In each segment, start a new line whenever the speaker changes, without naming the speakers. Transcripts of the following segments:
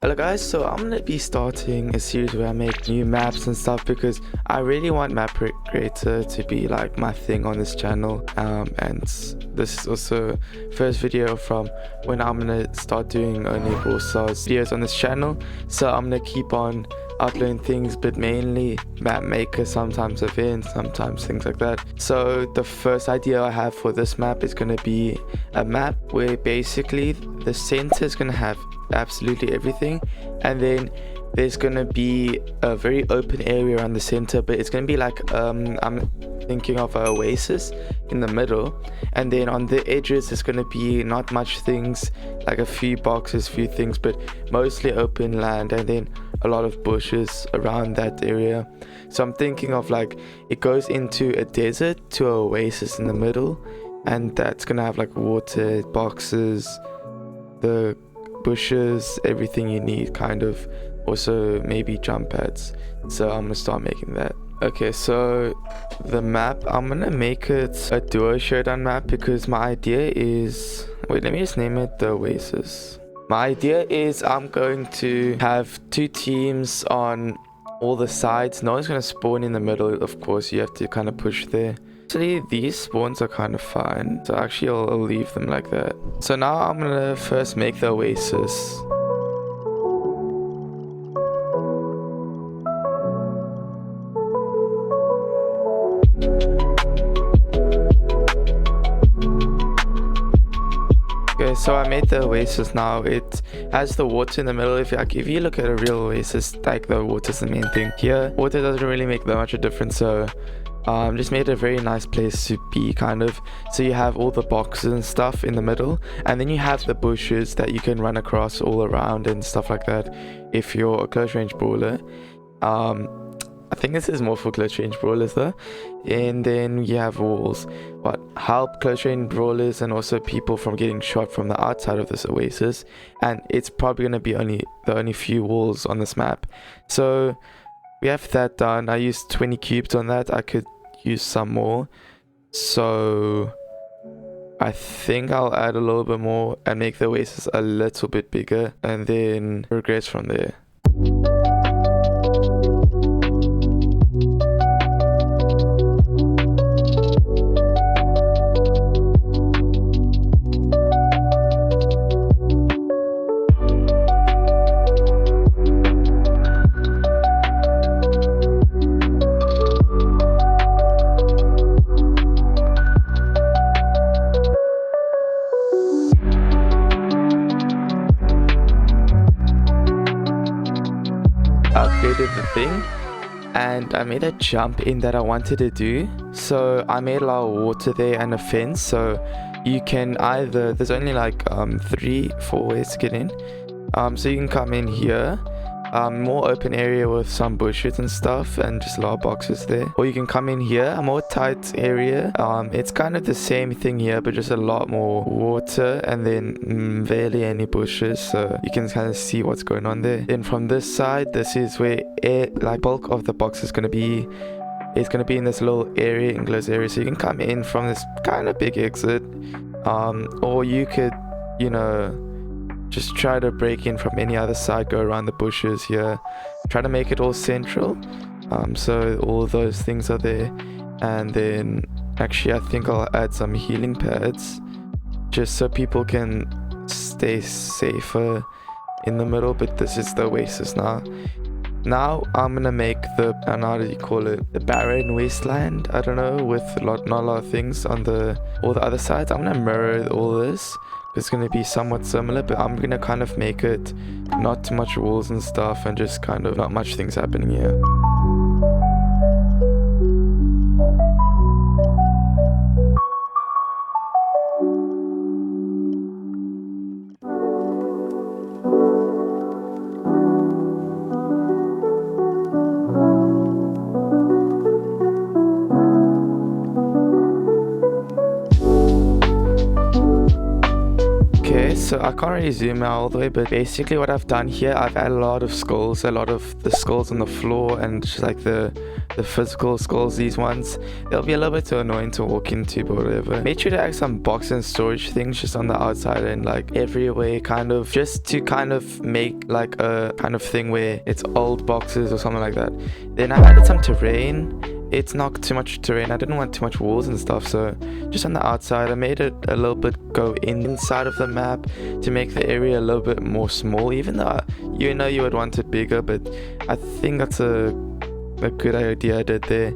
Hello guys, so I'm gonna be starting a series where I make new maps and stuff because I really want map creator to be like my thing on this channel, and this is also first video from when I'm gonna start doing only Brawl Stars videos on this channel. So I'm gonna keep on uploading things, but mainly map maker, sometimes events, sometimes things like that. So the first idea I have for this map is gonna be a map where basically the center is gonna have absolutely everything, and then there's gonna be a very open area around the center, but it's gonna be like I'm thinking of an oasis in the middle, and then on the edges there's gonna be not much things, like a few boxes, few things, but mostly open land, and then a lot of bushes around that area. So I'm thinking of like it goes into a desert to an oasis in the middle, and that's gonna have like water, boxes, the bushes, everything you need, kind of. Also maybe jump pads. So I'm gonna start making that. Okay, so the map, I'm gonna make it a duo showdown map because my idea is, wait, let me just name it the Oasis. My idea is I'm going to have two teams on all the sides. No one's gonna spawn in the middle, of course. You have to kind of push there. Actually, these spawns are kind of fine, so actually I'll leave them like that. So now I'm gonna first make the oasis. Okay, so I made the oasis now. It has the water in the middle. If you look at a real oasis, like the water's the main thing. Here, water doesn't really make that much a difference, so just made a very nice place to be, kind of. So you have all the boxes and stuff in the middle, and then you have the bushes that you can run across all around and stuff like that if you're a close range brawler. I think this is more for close range brawlers though. And then you have walls, what help close range brawlers and also people from getting shot from the outside of this oasis. And it's probably gonna be the only few walls on this map. So we have that done. I used 20 cubes on that. I could use some more, so I think I'll add a little bit more and make the oasis a little bit bigger, and then progress from there. Upgraded the thing, and I made a jump in that I wanted to do. So I made a lot of water there and a fence, so you can either, there's only like 3-4 ways to get in. So you can come in here, more open area with some bushes and stuff and just a lot of boxes there, or you can come in here, a more tight area. It's kind of the same thing here, but just a lot more water, and then barely any bushes, so you can kind of see what's going on there. Then from this side, this is where like bulk of the box is going to be. It's going to be in this little area, enclosed area, so you can come in from this kind of big exit, or you could, you know, just try to break in from any other side, go around the bushes here, try to make it all central, so all those things are there. And then actually I think I'll add some healing pads just so people can stay safer in the middle. But this is the oasis now. I'm gonna make the, how do you call it, the barren wasteland, I don't know, with not a lot of things on all the other sides. I'm gonna mirror all this. It's going to be somewhat similar, but I'm going to kind of make it not too much walls and stuff, and just kind of not much things happening here. so I can't really zoom out all the way, but basically what I've done here, I've added a lot of skulls, a lot of the skulls on the floor, and just like the physical skulls, these ones, they'll be a little bit too annoying to walk into, but whatever. Made sure to add some box and storage things just on the outside and like everywhere, kind of just to kind of make like a kind of thing where it's old boxes or something like that. Then I added some terrain. It's not too much terrain. I didn't want too much walls and stuff, so just on the outside I made it a little bit go inside of the map to make the area a little bit more small, even though you know you would want it bigger, but I think that's a good idea I did there.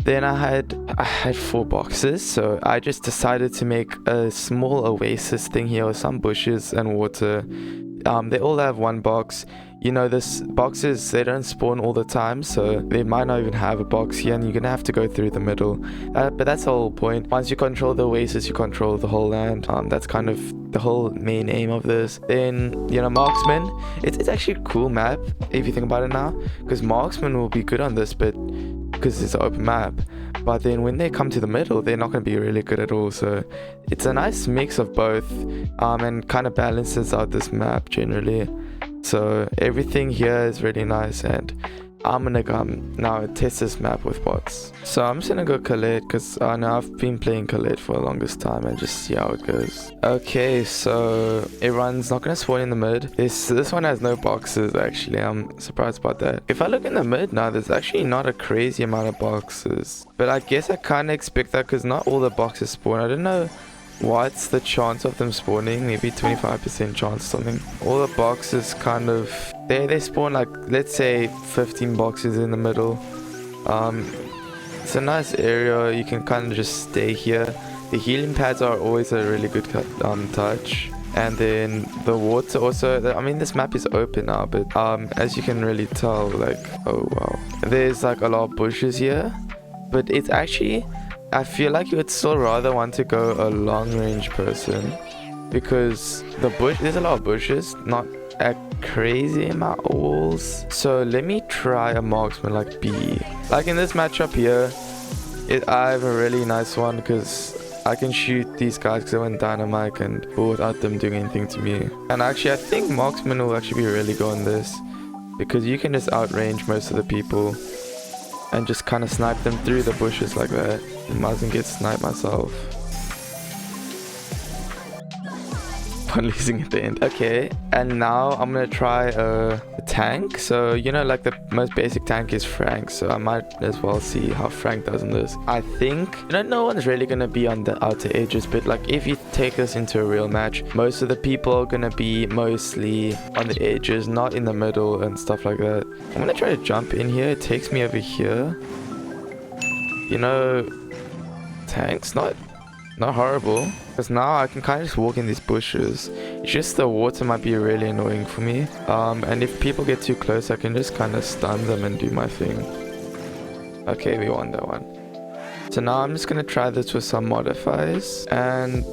Then I had 4 boxes, so I just decided to make a small oasis thing here with some bushes and water. They all have 1 box. You know, this boxes, they don't spawn all the time, so they might not even have a box here, and you're gonna have to go through the middle. But that's the whole point. Once you control the oasis, you control the whole land. That's kind of the whole main aim of this. Then, you know, marksman. It's actually a cool map if you think about it now, because marksman will be good on this bit because it's an open map. But then when they come to the middle, they're not going to be really good at all. So it's a nice mix of both, and kind of balances out this map generally. So everything here is really nice, and I'm gonna go now test this map with bots. So I'm just gonna go Colette, because I know I've been playing Colette for the longest time, and just see how it goes. Okay, so everyone's not gonna spawn in the mid. This one has no boxes actually. I'm surprised about that. If I look in the mid now, there's actually not a crazy amount of boxes, but I guess I kind of expect that because not all the boxes spawn. I don't know what's the chance of them spawning. Maybe 25% chance or something. All the boxes kind of they spawn like, let's say 15 boxes in the middle. It's a nice area. You can kind of just stay here. The healing pads are always a really good touch. And then the water also, I mean, this map is open now, but as you can really tell, like, oh wow, there's like a lot of bushes here, but it's actually, I feel like you would still rather want to go a long range person, because there's a lot of bushes, not a crazy amount of walls. So let me try a marksman like B. Like in this matchup here, I have a really nice one because I can shoot these guys because I went dynamite and without them doing anything to me. And actually I think marksman will actually be really good on this, because you can just outrange most of the people and just kind of snipe them through the bushes like that. I mustn't get sniped myself. I'm losing at the end. Okay, and now I'm gonna try a tank. So you know, like the most basic tank is Frank, so I might as well see how Frank does in this. I think, you know, no one's really gonna be on the outer edges, but like if you take this into a real match, most of the people are gonna be mostly on the edges, not in the middle and stuff like that. I'm gonna try to jump in here. It takes me over here. You know, tanks not horrible, because now I can kind of just walk in these bushes. It's just the water might be really annoying for me, and if people get too close, I can just kind of stun them and do my thing. Okay, we won that one. So now I'm just gonna try this with some modifiers, and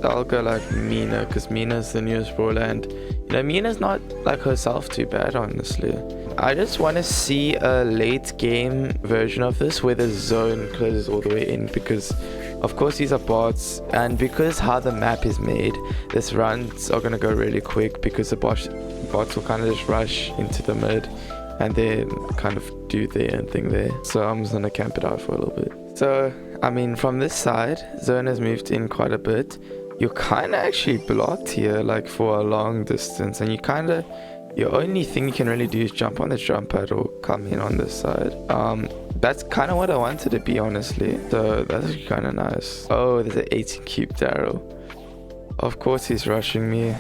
I'll go like Mina, because Mina's the newest brawler, and you know, Mina's not like herself too bad, honestly. I just want to see a late game version of this where the zone closes all the way in, because of course these are bots, and because how the map is made, these runs are going to go really quick, because the bots will kind of just rush into the mid and then kind of do their own thing there. So I'm just going to camp it out for a little bit. So I mean, from this side, zone has moved in quite a bit. You're kind of actually blocked here like for a long distance, and your only thing you can really do is jump on the jump pad or come in on this side. That's kind of what I wanted to be, honestly. So that's kind of nice. Oh, there's an 18 cube Daryl. Of course he's rushing me.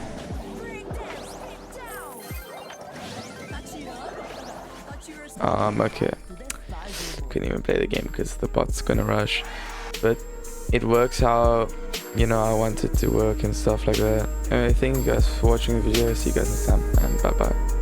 Okay. Couldn't even play the game because the bot's gonna rush. But it works how, you know, I want it to work and stuff like that. Anyway, thank you guys for watching the video. See you guys next time, and bye bye.